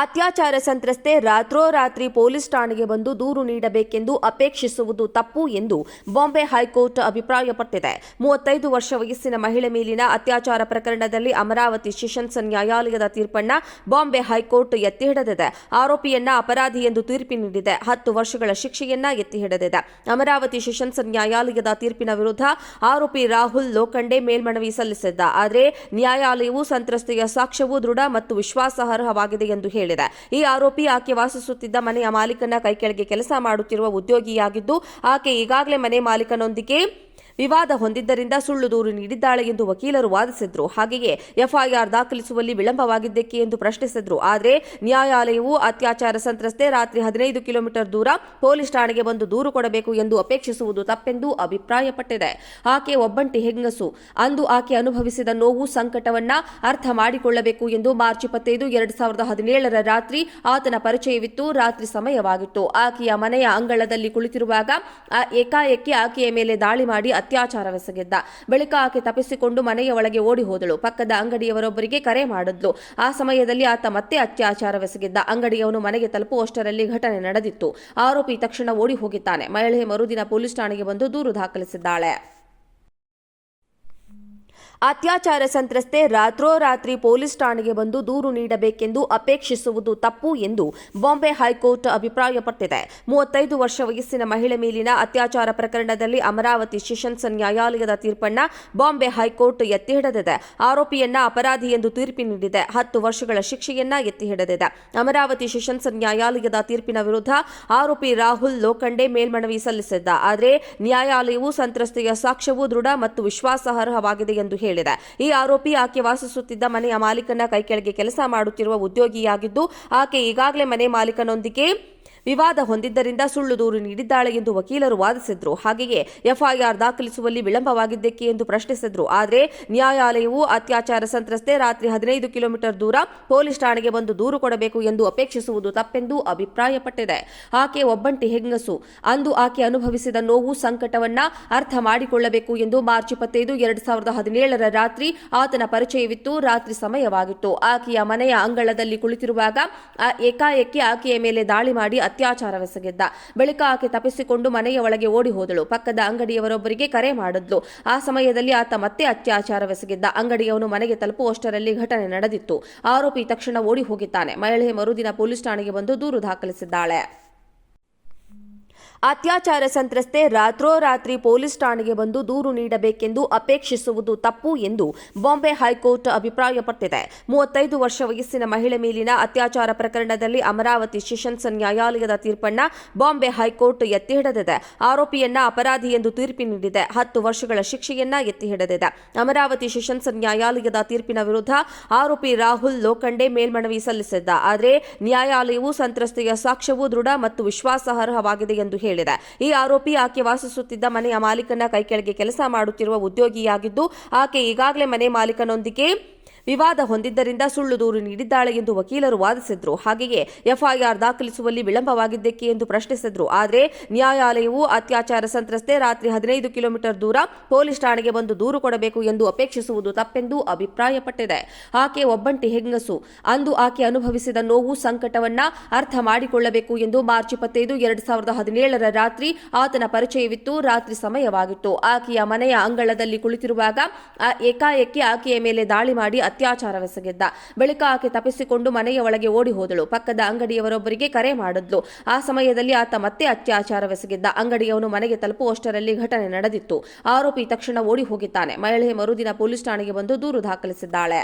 ಅತ್ಯಾಚಾರ ಸಂತ್ರಸ್ತೆ ರಾತ್ರೋರಾತ್ರಿ ಪೊಲೀಸ್ ಠಾಣೆಗೆ ಬಂದು ದೂರು ನೀಡಬೇಕೆಂದು ಅಪೇಕ್ಷಿಸುವುದು ತಪ್ಪು ಎಂದು ಬಾಂಬೆ ಹೈಕೋರ್ಟ್ ಅಭಿಪ್ರಾಯಪಟ್ಟಿದೆ. 35 ವರ್ಷ ವಯಸ್ಸಿನ ಮಹಿಳೆ ಮೇಲಿನ ಅತ್ಯಾಚಾರ ಪ್ರಕರಣದಲ್ಲಿ ಅಮರಾವತಿ ಸೆಷನ್ಸ್ ನ್ಯಾಯಾಲಯದ ತೀರ್ಪನ್ನ ಬಾಂಬೆ ಹೈಕೋರ್ಟ್ ಎತ್ತಿ ಹಿಡಿದಿದೆ. ಆರೋಪಿಯನ್ನ ಅಪರಾಧಿ ಎಂದು ತೀರ್ಪು ನೀಡಿದೆ. 10 ವರ್ಷಗಳ ಶಿಕ್ಷೆಯನ್ನ ಎತ್ತಿ ಹಿಡಿದಿದೆ. ಅಮರಾವತಿ ಸೆಷನ್ಸ್ ನ್ಯಾಯಾಲಯದ ತೀರ್ಪಿನ ವಿರುದ್ಧ ಆರೋಪಿ ರಾಹುಲ್ ಲೋಖಂಡೆ ಮೇಲ್ಮನವಿ ಸಲ್ಲಿಸಿದ್ದ. ಆದರೆ ನ್ಯಾಯಾಲಯವು ಸಂತ್ರಸ್ತೆಯ ಸಾಕ್ಷ್ಯವು ದೃಢ ಮತ್ತು ವಿಶ್ವಾಸಾರ್ಹವಾಗಿದೆ ಎಂದು ಹೇಳಿದೆ. ಈ ಆರೋಪಿ ಆಕೆ ವಾಸಿಸುತ್ತಿದ್ದ ಮನೆಯ ಮಾಲೀಕನ ಕೈಕೆಳಗೆ ಕೆಲಸ ಮಾಡುತ್ತಿರುವ ಉದ್ಯೋಗಿಯಾಗಿದ್ದು, ಆಕೆ ಈಗಾಗಲೇ ಮನೆ ಮಾಲೀಕನೊಂದಿಗೆ ವಿವಾದ ಹೊಂದಿದ್ದರಿಂದ ಸುಳ್ಳು ದೂರು ನೀಡಿದ್ದಾಳೆ ಎಂದು ವಕೀಲರು ವಾದಿಸಿದ್ರು. ಹಾಗೆಯೇ ಎಫ್ಐಆರ್ ದಾಖಲಿಸುವಲ್ಲಿ ವಿಳಂಬವಾಗಿದ್ದಕ್ಕೆ ಎಂದು ಪ್ರಶ್ನಿಸಿದ್ರು. ಆದರೆ ನ್ಯಾಯಾಲಯವು ಅತ್ಯಾಚಾರ ಸಂತ್ರಸ್ತೆ ರಾತ್ರಿ 15 ಕಿಲೋಮೀಟರ್ ದೂರ ಪೊಲೀಸ್ ಠಾಣೆಗೆ ಬಂದು ದೂರು ಕೊಡಬೇಕು ಎಂದು ಅಪೇಕ್ಷಿಸುವುದು ತಪ್ಪೆಂದು ಅಭಿಪ್ರಾಯಪಟ್ಟಿದೆ. ಆಕೆ ಒಬ್ಬಂಟಿ ಹೆಂಗಸು. ಅಂದು ಆಕೆ ಅನುಭವಿಸಿದ ನೋವು ಸಂಕಟವನ್ನ ಅರ್ಥ ಮಾಡಿಕೊಳ್ಳಬೇಕು ಎಂದು ಮಾರ್ಚ್ 25, 2017 ರಾತ್ರಿ ಆತನ ಪರಿಚಯವಿತ್ತು. ರಾತ್ರಿ ಸಮಯವಾಗಿತ್ತು. ಆಕೆಯ ಮನೆಯ ಅಂಗಳದಲ್ಲಿ ಕುಳಿತಿರುವಾಗ ಏಕಾಏಕಿ ಆಕೆಯ ಮೇಲೆ ದಾಳಿ ಮಾಡಿ ಅತ್ಯಾಚಾರವೆಸಗಿದ್ದ. ಬಳಿಕ ಆಕೆ ತಪ್ಪಿಸಿಕೊಂಡು ಮನೆಯ ಒಳಗೆ ಓಡಿ ಹೋದಳು. ಪಕ್ಕದ ಅಂಗಡಿಯವರೊಬ್ಬರಿಗೆ ಕರೆ ಮಾಡಿದ್ಲು. ಆ ಸಮಯದಲ್ಲಿ ಆತ ಮತ್ತೆ ಅತ್ಯಾಚಾರವೆಸಗಿದ್ದ. ಅಂಗಡಿಯವನು ಮನೆಗೆ ತಲುಪುವಷ್ಟರಲ್ಲಿ ಘಟನೆ ನಡೆದಿತ್ತು. ಆರೋಪಿ ತಕ್ಷಣ ಓಡಿ ಹೋಗಿದ್ದಾನೆ. ಮಹಿಳೆ ಮರುದಿನ ಪೊಲೀಸ್ ಠಾಣೆಗೆ ಬಂದು ದೂರು ದಾಖಲಿಸಿದ್ದಾಳೆ. ಅತ್ಯಾಚಾರ ಸಂತ್ರಸ್ತೆ ರಾತ್ರೋರಾತ್ರಿ ಪೊಲೀಸ್ ಠಾಣೆಗೆ ಬಂದು ದೂರು ನೀಡಬೇಕೆಂದು ಅಪೇಕ್ಷಿಸುವುದು ತಪ್ಪು ಎಂದು ಬಾಂಬೆ ಹೈಕೋರ್ಟ್ ಅಭಿಪ್ರಾಯಪಟ್ಟಿದೆ. 35 ವರ್ಷ ವಯಸ್ಸಿನ ಮಹಿಳೆ ಮೇಲಿನ ಅತ್ಯಾಚಾರ ಪ್ರಕರಣದಲ್ಲಿ ಅಮರಾವತಿ ಸೆಷನ್ಸ್ ನ್ಯಾಯಾಲಯದ ತೀರ್ಪನ್ನ ಬಾಂಬೆ ಹೈಕೋರ್ಟ್ ಎತ್ತಿ ಹಿಡಿದಿದೆ. ಆರೋಪಿಯನ್ನ ಅಪರಾಧಿ ಎಂದು ತೀರ್ಪು ನೀಡಿದೆ. 10 ವರ್ಷಗಳ ಶಿಕ್ಷೆಯನ್ನ ಎತ್ತಿ ಹಿಡಿದಿದೆ. ಅಮರಾವತಿ ಸೆಷನ್ಸ್ ನ್ಯಾಯಾಲಯದ ತೀರ್ಪಿನ ವಿರುದ್ಧ ಆರೋಪಿ ರಾಹುಲ್ ಲೋಖಂಡೆ ಮೇಲ್ಮನವಿ ಸಲ್ಲಿಸಿದ್ದ. ಆದರೆ ನ್ಯಾಯಾಲಯವು ಸಂತ್ರಸ್ತೆಯ ಸಾಕ್ಷ್ಯವು ದೃಢ ಮತ್ತು ವಿಶ್ವಾಸಾರ್ಹವಾಗಿದೆ ಎಂದು ಹೇಳಿದೆ. ಈ ಆರೋಪಿ ಆಕೆ ವಾಸಿಸುತ್ತಿದ್ದ ಮನೆಯ ಮಾಲೀಕನ ಕೈಕೆಳಗೆ ಕೆಲಸ ಮಾಡುತ್ತಿರುವ ಉದ್ಯೋಗಿಯಾಗಿದ್ದು, ಆಕೆ ಈಗಾಗಲೇ ಮನೆ ಮಾಲೀಕನೊಂದಿಗೆ ವಿವಾದ ಹೊಂದಿದ್ದರಿಂದ ಸುಳ್ಳು ದೂರು ನೀಡಿದ್ದಾಳೆ ಎಂದು ವಕೀಲರು ವಾದಿಸಿದ್ರು. ಹಾಗೆಯೇ ಎಫ್ಐಆರ್ ದಾಖಲಿಸುವಲ್ಲಿ ವಿಳಂಬವಾಗಿದ್ದಕ್ಕೆ ಎಂದು ಪ್ರಶ್ನಿಸಿದ್ರು. ಆದರೆ ನ್ಯಾಯಾಲಯವು ಅತ್ಯಾಚಾರ ಸಂತ್ರಸ್ತೆ ರಾತ್ರಿ 15 ಕಿಲೋಮೀಟರ್ ದೂರ ಪೊಲೀಸ್ ಠಾಣೆಗೆ ಬಂದು ದೂರು ಕೊಡಬೇಕು ಎಂದು ಅಪೇಕ್ಷಿಸುವುದು ತಪ್ಪೆಂದು ಅಭಿಪ್ರಾಯಪಟ್ಟಿದೆ. ಆಕೆ ಒಬ್ಬಂಟಿ ಹೆಂಗಸು. ಅಂದು ಆಕೆ ಅನುಭವಿಸಿದ ನೋವು ಸಂಕಟವನ್ನ ಅರ್ಥ ಮಾಡಿಕೊಳ್ಳಬೇಕು ಎಂದು ಮಾರ್ಚ್ 25, 2017 ರಾತ್ರಿ ಆತನ ಪರಿಚಯವಿತ್ತು. ರಾತ್ರಿ ಸಮಯವಾಗಿತ್ತು. ಆಕೆಯ ಮನೆಯ ಅಂಗಳದಲ್ಲಿ ಕುಳಿತಿರುವಾಗ ಏಕಾಏಕಿ ಆಕೆಯ ಮೇಲೆ ದಾಳಿ ಮಾಡಿ ಅತ್ಯಾಚಾರವೆಸಗಿದ್ದ. ಬಳಿಕ ಆಕೆ ತಪ್ಪಿಸಿಕೊಂಡು ಮನೆಯ ಒಳಗೆ ಓಡಿ ಹೋದಳು. ಪಕ್ಕದ ಅಂಗಡಿಯವರೊಬ್ಬರಿಗೆ ಕರೆ ಮಾಡಿದ್ಲು. ಆ ಸಮಯದಲ್ಲಿ ಆತ ಮತ್ತೆ ಅತ್ಯಾಚಾರವೆಸಗಿದ್ದ. ಅಂಗಡಿಯವನು ಮನೆಗೆ ತಲುಪುವಷ್ಟರಲ್ಲಿ ಘಟನೆ ನಡೆದಿತ್ತು. ಆರೋಪಿ ತಕ್ಷಣ ಓಡಿ ಹೋಗಿದ್ದಾನೆ. ಮಹಿಳೆ ಮರುದಿನ ಪೊಲೀಸ್ ಠಾಣೆಗೆ ಬಂದು ದೂರು ದಾಖಲಿಸಿದ್ದಾಳೆ. ಅತ್ಯಾಚಾರ ಸಂತ್ರಸ್ತೆ ರಾತ್ರೋರಾತ್ರಿ ಪೊಲೀಸ್ ಠಾಣೆಗೆ ಬಂದು ದೂರು ನೀಡಬೇಕೆಂದು ಅಪೇಕ್ಷಿಸುವುದು ತಪ್ಪು ಎಂದು ಬಾಂಬೆ ಹೈಕೋರ್ಟ್ ಅಭಿಪ್ರಾಯಪಟ್ಟಿದೆ. 35 ವರ್ಷ ವಯಸ್ಸಿನ ಮಹಿಳೆ ಮೇಲಿನ ಅತ್ಯಾಚಾರ ಪ್ರಕರಣದಲ್ಲಿ ಅಮರಾವತಿ ಸೆಷನ್ಸ್ ನ್ಯಾಯಾಲಯದ ತೀರ್ಪನ್ನ ಬಾಂಬೆ ಹೈಕೋರ್ಟ್ ಎತ್ತಿ ಹಿಡಿದಿದೆ. ಆರೋಪಿಯನ್ನ ಅಪರಾಧಿ ಎಂದು ತೀರ್ಪು ನೀಡಿದೆ. 10 ವರ್ಷಗಳ ಶಿಕ್ಷೆಯನ್ನ ಎತ್ತಿ ಹಿಡಿದಿದೆ. ಅಮರಾವತಿ ಸೆಷನ್ಸ್ ನ್ಯಾಯಾಲಯದ ತೀರ್ಪಿನ ವಿರುದ್ಧ ಆರೋಪಿ ರಾಹುಲ್ ಲೋಖಂಡೆ ಮೇಲ್ಮನವಿ ಸಲ್ಲಿಸಿದ್ದ. ಆದರೆ ನ್ಯಾಯಾಲಯವು ಸಂತ್ರಸ್ತೆಯ ಸಾಕ್ಷ್ಯವು ದೃಢ ಮತ್ತು ವಿಶ್ವಾಸಾರ್ಹವಾಗಿದೆ ಎಂದು ಹೇಳಿದೆ. ಈ ಆರೋಪಿ ಆಕೆ ವಾಸಿಸುತ್ತಿದ್ದ ಮನೆಯ ಮಾಲೀಕನ ಕೈಕೆಳಗೆ ಕೆಲಸ ಮಾಡುತ್ತಿರುವ ಉದ್ಯೋಗಿಯಾಗಿದ್ದು, ಆಕೆ ಈಗಾಗಲೇ ಮನೆ ಮಾಲೀಕನೊಂದಿಗೆ ವಿವಾದ ಹೊಂದಿದ್ದರಿಂದ ಸುಳ್ಳು ದೂರು ನೀಡಿದ್ದಾಳೆ ಎಂದು ವಕೀಲರು ವಾದಿಸಿದ್ರು. ಹಾಗೆಯೇ ಎಫ್ಐಆರ್ ದಾಖಲಿಸುವಲ್ಲಿ ವಿಳಂಬವಾಗಿದ್ದಕ್ಕೆ ಎಂದು ಪ್ರಶ್ನಿಸಿದ್ರು. ಆದರೆ ನ್ಯಾಯಾಲಯವು ಅತ್ಯಾಚಾರ ಸಂತ್ರಸ್ತೆ ರಾತ್ರಿ 15 ಕಿಲೋಮೀಟರ್ ದೂರ ಪೊಲೀಸ್ ಠಾಣೆಗೆ ಬಂದು ದೂರು ಕೊಡಬೇಕು ಎಂದು ಅಪೇಕ್ಷಿಸುವುದು ತಪ್ಪೆಂದು ಅಭಿಪ್ರಾಯಪಟ್ಟಿದೆ. ಆಕೆ ಒಬ್ಬಂಟಿ ಹೆಂಗಸು. ಅಂದು ಆಕೆ ಅನುಭವಿಸಿದ ನೋವು ಸಂಕಟವನ್ನ ಅರ್ಥ ಮಾಡಿಕೊಳ್ಳಬೇಕು ಎಂದು ಮಾರ್ಚ್ 25, 2017 ರಾತ್ರಿ ಆತನ ಪರಿಚಯವಿತ್ತು. ರಾತ್ರಿ ಸಮಯವಾಗಿತ್ತು. ಆಕೆಯ ಮನೆಯ ಅಂಗಳದಲ್ಲಿ ಕುಳಿತಿರುವಾಗ ಏಕಾಏಕಿ ಆಕೆಯ ಮೇಲೆ ದಾಳಿ ಮಾಡಿ ಅತ್ಯಾಚಾರವೆಸಗಿದ್ದ. ಬಳಿಕ ಆಕೆ ತಪ್ಪಿಸಿಕೊಂಡು ಮನೆಯ ಒಳಗೆ ಓಡಿ ಹೋದಳು. ಪಕ್ಕದ ಅಂಗಡಿಯವರೊಬ್ಬರಿಗೆ ಕರೆ ಮಾಡಿದ್ಲು. ಆ ಸಮಯದಲ್ಲಿ ಆತ ಮತ್ತೆ ಅತ್ಯಾಚಾರವೆಸಗಿದ್ದ. ಅಂಗಡಿಯವನು ಮನೆಗೆ ತಲುಪುವಷ್ಟರಲ್ಲಿ ಘಟನೆ ನಡೆದಿತ್ತು. ಆರೋಪಿ ತಕ್ಷಣ ಓಡಿ ಹೋಗಿದ್ದಾನೆ. ಮಹಿಳೆ ಮರುದಿನ ಪೊಲೀಸ್ ಠಾಣೆಗೆ ಬಂದು ದೂರು ದಾಖಲಿಸಿದ್ದಾಳೆ.